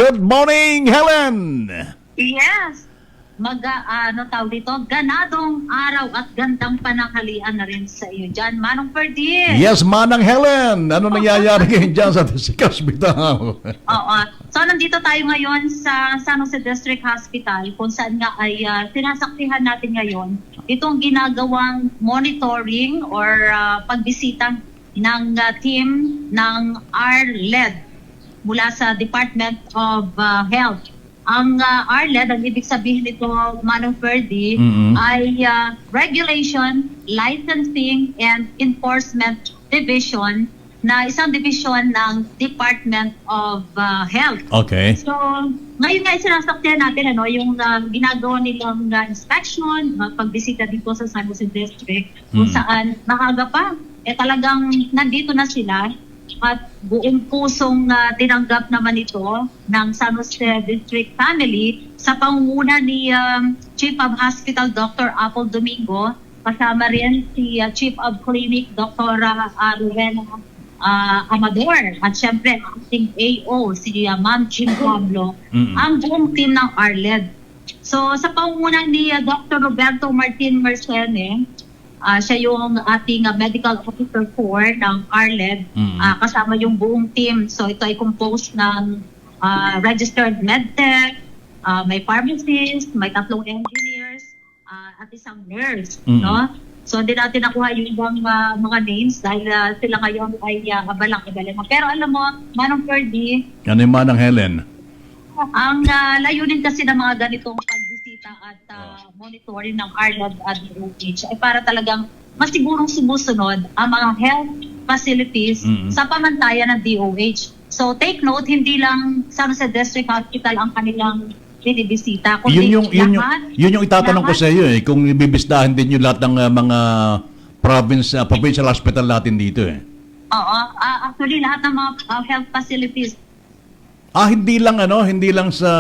Good morning, Helen! Yes. Tawag dito, ganadong araw at gandang pananghalian na rin sa iyo dyan. Manong Ferdi. Yes, Manang Helen! Ano nangyayari ngayon dyan sa District Hospital? Oo. So, nandito tayo ngayon sa San Jose District Hospital kung saan nga ay sinasaktihan natin ngayon itong ginagawang monitoring or pagbisita ng team ng RLED mula sa Department of Health. Ang RLED, ang ibig sabihin nito, Manong Ferdi, ay Regulation, Licensing, and Enforcement Division na isang division ng Department of Health. Okay. So, ngayon nga sinasaktihan natin yung ginagawa nilang inspection, pagbisita dito sa San Jose District, kung saan maaga pa, talagang nandito na sila. At buong pusong tinanggap naman ito ng San Jose District Family sa pangunguna ni Chief of Hospital Dr. Apple Domingo, kasama rin si Chief of Clinic Dr. Rowena Amador, at syempre ang ating AO si Ma'am Jean Pablo, ang buong team ng RLED. So sa pangunguna ni Dr. Roberto Martin Mercene, siya yung ating medical officer 4 ng RLED, kasama yung buong team. So ito ay composed ng registered medtech, may pharmacist, may 3 engineers, at isang nurse. No? So hindi natin nakuha yung ibang mga names dahil sila ngayon ay abalang-abalang. Pero alam mo, Manong Ferdi, Ano yung Manang Helen? ang layunin kasi ng mga ganitong pagbisita at monitoring ng RLED at DOH ay para talagang masigurong sumusunod ang mga health facilities sa pamantayan ng DOH. So take note, hindi lang San Jose District Hospital ang kanilang binibisita. Yun yung itatanong ko sa iyo kung ibibistahin din yung lahat ng mga provincial hospital natin dito Oo, actually lahat ng mga health facilities, hindi lang sa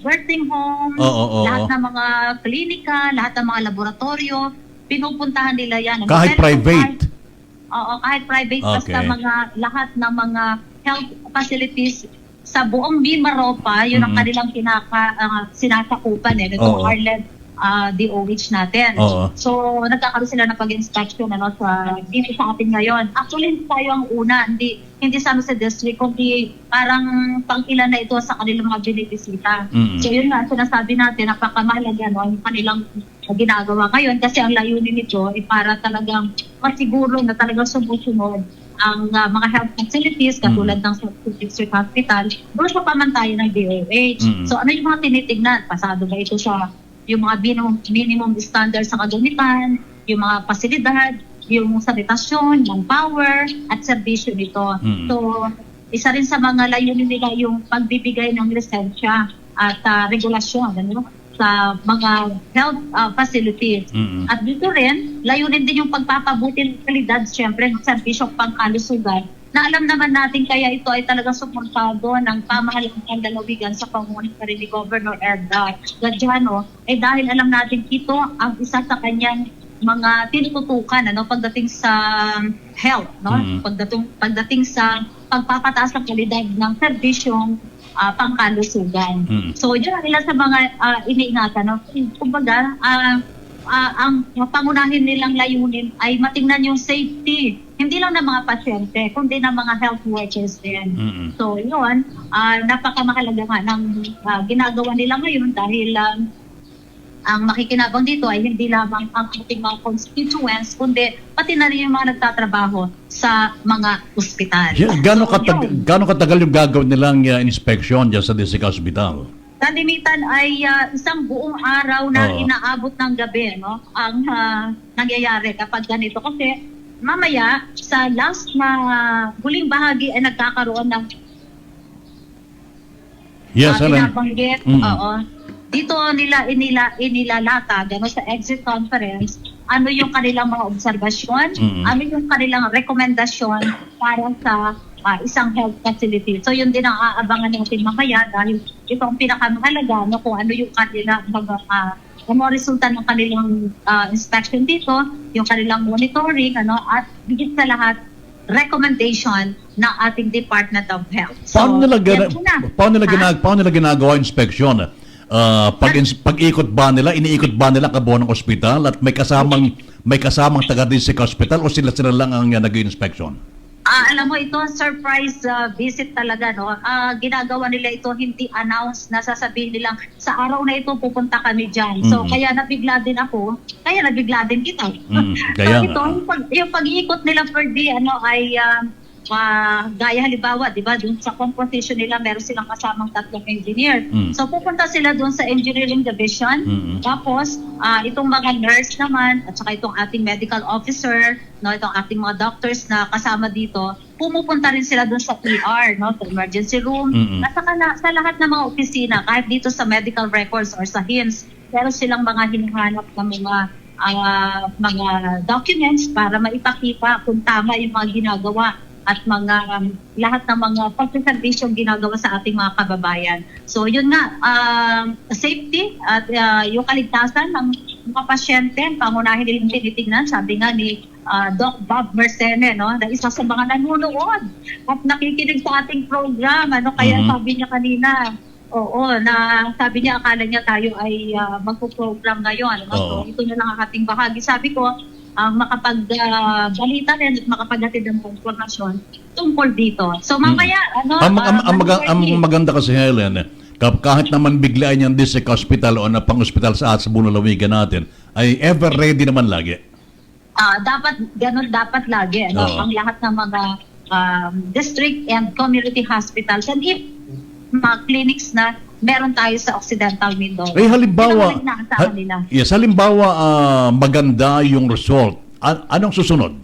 nursing home, lahat ng mga klinika, lahat ng mga laboratorio, pinupuntahan nila yan. kahit private. Kahit private, Okay. basta lahat ng mga health facilities sa buong Mimaropa, yun ang kanilang sinasakupan itong RLED DOH natin. So, nagkakaroon sila ng pag-inspection dito sa atin ngayon. Actually, hindi tayo ang una, hindi San Jose District, kundi parang pang-ilan na ito sa kanilang mga binibisita. So, yun nga, sinasabi natin, napakamahalaga yung kanilang ginagawa ngayon kasi ang layunin nito ay para talagang masiguro na talagang sumusunod ang mga health facilities katulad ng San Jose District Hospital doon sa pamantayan ng DOH. So, ano yung mga tinitignan? Pasado ba ito sa yung mga minimum standards sa kagamitan, yung mga pasilidad, yung sanitasyon, yung power, at serbisyo nito. So, isa rin sa mga layunin nila yung pagbibigay ng lisensya at regulasyon sa mga health facilities. At dito rin, layunin din yung pagpapabuti ng kalidad, syempre, ng serbisyo pangkalusugan, na alam naman natin kaya ito ay talagang suportado ng pamahalaan ng lalawigan sa pangunguna ni Governor Ed Gadiano, dahil alam natin ito ang isa sa kanyang mga tinututukan pagdating sa health, pagdating sa pagpapataas ng kalidad ng serbisyong pangkalusugan. So yun ang ilan sa mga iniingatan. Kumbaga, ang pangunahin nilang layunin ay matingnan yung safety, hindi lang ng mga pasyente, kundi ng mga health workers din. So yun, napakamahalaga nga ng ginagawa nila ngayon dahil ang makikinabang dito ay hindi lamang ang ating mga constituents, kundi pati na rin yung mga nagtatrabaho sa mga ospital. Gano'ng katagal yung gagawin nilang inspection dyan sa District Hospital? Kalimitan ay isang buong araw na inaabot ng gabi ang nangyayari kapag ganito. Kasi mamaya sa last na huling bahagi ay nagkakaroon ng binabanggit. Dito nila inilalatag sa exit conference ano yung kanilang mga obserbasyon, ano yung kanilang rekomendasyon para sa isang health facility. So yun din ang aabangan natin mamaya dahil ito ang pinakamahalaga kung ano yung kanilang mga resulta ng kanilang inspection dito, yung kanilang monitoring at higit sa lahat recommendation ng ating Department of Health. Paano nila yan muna. paano nila ginagawa inspection? Pag-ikot ba nila, iniikot ba nila kabuuan ng ospital at may kasamang taga-district hospital o sila lang ang nag-inspection? Alam mo, ito surprise visit talaga, no? Ginagawa nila ito hindi announce na sasabihin nilang sa araw na ito pupunta kami dyan. So kaya nabigla din ako, kaya nabigla din kita. Kaya so ito, yung pag-iikot nila per day, ay gaya halimbawa, di ba, dun sa composition nila, meron silang kasamang 3 engineer. So pupunta sila dun sa engineering division. Tapos, itong mga nurse naman, at saka itong ating medical officer, no, itong ating mga doctors na kasama dito, pumupunta rin sila dun sa ER, no, sa emergency room. At saka sa lahat ng mga opisina, kahit dito sa medical records or sa HIMSS, meron silang mga hinahanap na mga documents para maipakita kung tama yung mga ginagawa at lahat ng mga pagsiservisyong ginagawa sa ating mga kababayan. So yun nga, safety at yung kaligtasan ng mga pasyente, pangunahin nilang tinitingnan, sabi nga ni Doc Bob Mersene, no, na isa sa mga nanonood at nakikinig sa ating program, kaya sabi niya kanina, na sabi niya akala niya tayo ay magpo-program ngayon. So ito na lang ang ating bahagi. Sabi ko, makapagbalita rin at makapaghatid ng informasyon tungkol dito. So mamaya, ang maganda kasi, Helen, kahit naman biglaan yung district hospital o na pang-hospital sa Bunulawigan natin, ay ever ready naman lagi. Dapat lagi. Ang lahat ng mga district and community hospitals and mga clinics na meron tayo sa Occidental Mindoro. Halimbawa, maganda yung result. Anong susunod?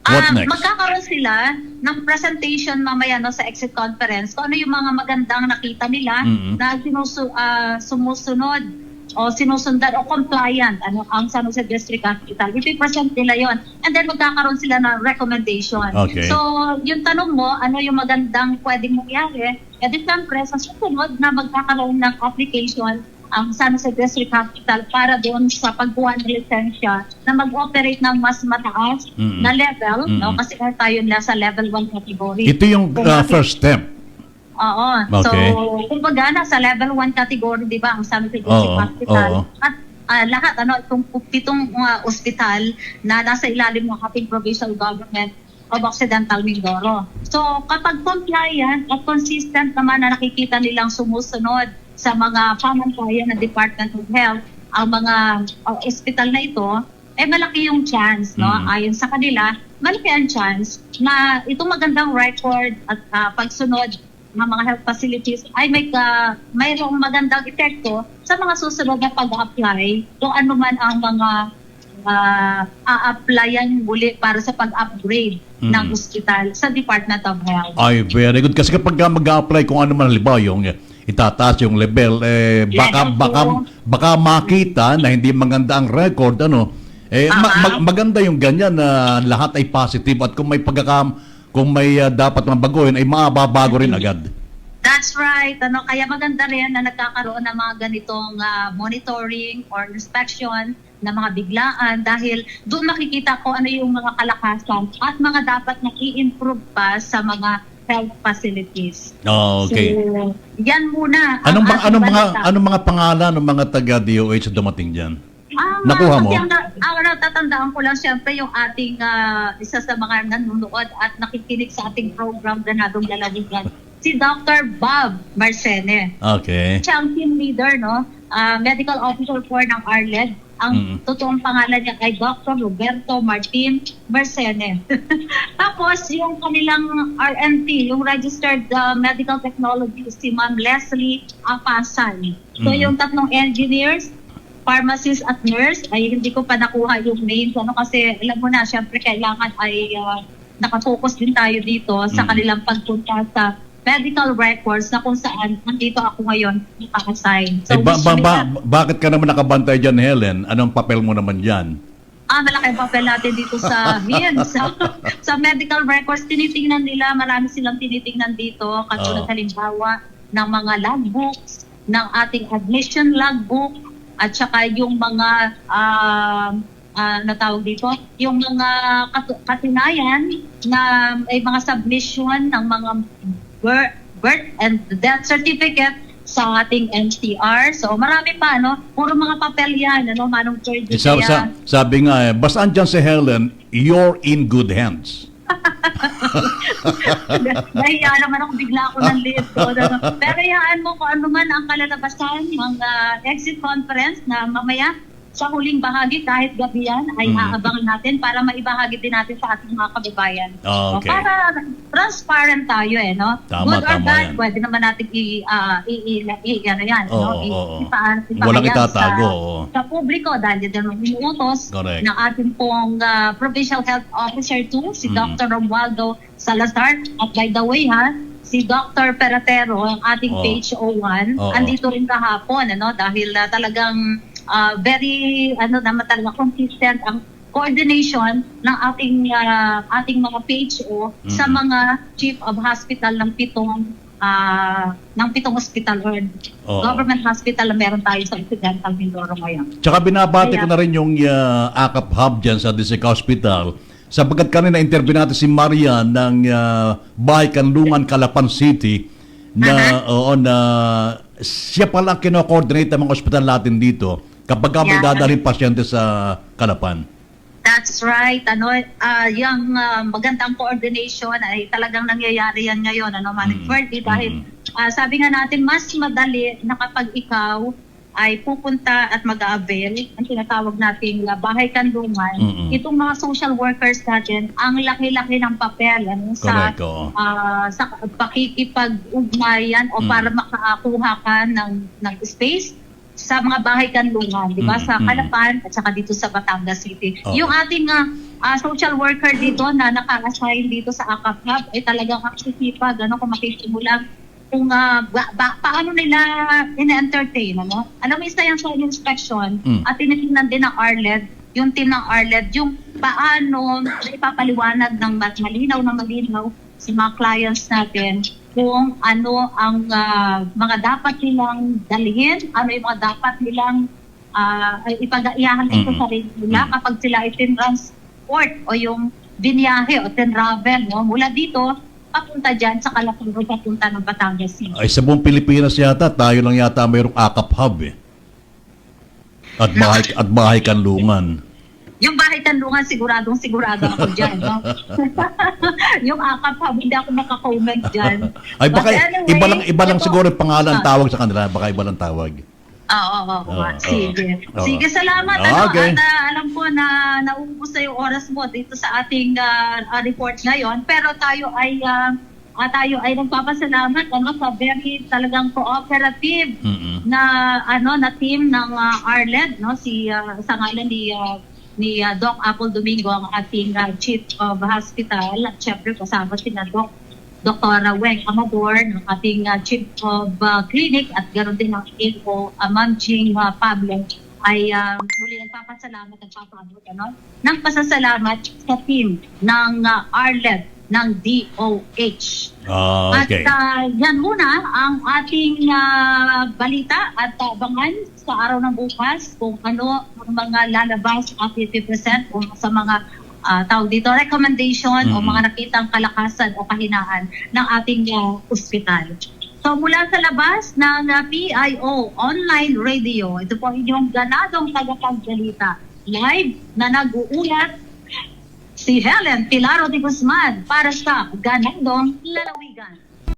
What next? Magkakaroon sila ng presentation mamaya sa exit conference kung ano yung mga magandang nakita nila na sumusunod o sinusundan o compliant ang San Jose District Hospital. Ipipresent nila yon and then magkakaroon sila ng recommendation. Okay. So, yung tanong mo, ano yung magandang pwedeng mangyari? Di siyempre, sa susunod na magkakaroon ng application ang San Jose District Hospital para doon sa pagkuha ng lisensya na mag-operate ng mas mataas na level, kasi tayo nasa level 1 category. Ito yung first step. Oo. Okay. So, kumbaga, nasa level 1 category, di ba, ang San Jose District Hospital. At lahat, itong 7 ospital na nasa ilalim ng ating provincial government of Occidental Mindoro. So, kapag compliant at consistent naman na nakikita nilang sumusunod sa mga pamantayan ng Department of Health, ang mga ospital na ito, malaki yung chance, no? Ayon sa kanila, malaki ang chance na itong magandang record at pagsunod ng mga health facilities ay mayroong magandang epekto sa mga susunod na pag-apply kung ano man ang mga a-applyan muli para sa pag-upgrade ng hospital sa Department of Health. Ay, very good. Kasi kapag mag-apply kung ano man halimbawa yung itataas yung level, baka makita na hindi maganda ang record, maganda yung ganyan na lahat ay positive at kung may dapat mabaguhin ay mababago rin agad. That's right. Kaya maganda rin na nagkakaroon ng mga ganitong monitoring or inspection na mga biglaan dahil doon makikita ko ano yung mga kalakasan at mga dapat na i-improve pa sa mga health facilities. Okay. So, yan muna. Anong mga pangalan ng mga taga-DOH na dumating diyan? Nakuha mo? Ang natatandaan ko lang siyempre yung ating isa sa mga nanonood at nakikinig sa ating program Ganadong Lalawigan, si Dr. Bob Mersene. Okay. Siya ang team leader, medical officer for ng ARLED. Ang totoong pangalan niya ay Dr. Roberto Martin Mersene. Tapos yung kanilang RNT, yung Registered Medical Technologist, si Ma'am Leslie Apasan. So yung 3 engineers, pharmacist at nurse, ay hindi ko pa nakuha yung names kasi alam mo na, syempre kailangan ay nakafocus din tayo dito sa kanilang pagpunta sa medical records na kung saan nandito ako ngayon naka-assign. So, bakit ka naman nakabantay dyan, Helen? Anong papel mo naman dyan? Malaki ang papel natin dito sa HIMSS. Sa medical records, tinitingnan nila, marami silang tinitingnan dito, katulad halimbawa ng mga logbooks, ng ating admission logbook, at saka yung mga natawag dito, yung mga katunayan na may mga submission ng mga birth and death certificate sa ating NCR. So marami pa, puro mga papel yan, Manong Ferdy. Sabi nga, basta andyan si Helen, you're in good hands. Nahiya naman ako, bigla ako ng list ko. Pero hayaan mo kung ano man ang kalalabasan ng exit conference na mamaya sa huling bahagi, kahit gabi yan, ay aabangan natin para maibahagi din natin sa ating mga kababayan. Okay. Para transparent tayo, Tama, good or bad, yan. pwede naman natin Walang itatago. Sa publiko, dahil din naman inuutos ng ating pong Provincial Health Officer 2, si Dr. Romualdo Salazar. At by the way, si Dr. Peratero, ang ating PHO1, andito rin kahapon, dahil talagang very naman talaga consistent ang coordination ng ating mga PHO sa mga chief of hospital ng pitong hospital or government hospital na meron tayo sa Occidental Mindoro ngayon. Tsaka binabati ko na rin yung AKAP hub dyan sa District Hospital. Sapagkat kanina interview natin si Marian ng Bahay Kanlungan, Calapan City na siya pala kino-coordinate ang mga ospital natin dito kapag may dadalhin pasyente sa Calapan. That's right. Yung magandang coordination ay talagang nangyayari yan ngayon, Manong Ferdy, dahil sabi nga natin, mas madali na kapag ikaw ay pupunta at mag-a-avail ang tinatawag nating Bahay Kanlungan. Itong mga social workers natin, ang laki-laki ng papel sa pakikipag-ugnayan o para makakuha ka ng space sa mga bahay kanlungan, di ba? Sa Calapan at saka dito sa Batangas City. Yung ating social worker dito na naka-assign dito sa AKAP Hub ay talagang aksisipag, kung makikimula kung paano nila ina-entertain, Alam mo, isa yung soil inspection at tinitingnan din ng ARLED, yung team ng ARLED, yung paano ipapaliwanag ng malinaw sa mga clients natin kung ano ang mga dapat nilang dalhin, ano yung mga dapat nilang ipag-aiyahan dito sa rin nila kapag sila itin-transport o yung binyahe o tin-travel mula dito papunta dyan sa Calapan o papunta ng Batangas City. Ay, sa buong Pilipinas yata, tayo lang yata mayroong AKAP hub At bahay kanlungan. Yung bahay kanlungan, sigurado ako dyan. Yung AKAP hub, hindi ako makakomment dyan. Ay, baka anyway, iba lang siguro yung pangalan tawag sa kanila. Baka iba lang tawag. Sige. Sige, salamat. Okay. Alam ko na nauubos na yung oras mo dito sa ating report ngayon. Pero tayo ay nagpapasalamat sa very talagang cooperative na team ng ARLED, sa ngalan ni Doc Apple Domingo, ang ating Chief of Hospital, at syempre kasama si Dr. Weng Amador, ng ating Chief of Clinic, at ganoon din ang AO, Ma'am Jing Pablo, ay muli nagpapasalamat ng pasasalamat sa team ng ARLED ng DOH. Okay. At yan muna ang ating balita at abangan sa araw ng bukas kung ano ang mga lalabas at ipipresent sa mga tawag dito, recommendation o mga nakitang kalakasan o kahinaan ng ating ospital. So mula sa labas ng PIO Online Radio, ito po inyong ganadong tagapagsalita. Live na nag-uulat si Helen Pilaro de Guzman para sa Ganadong Lalawigan.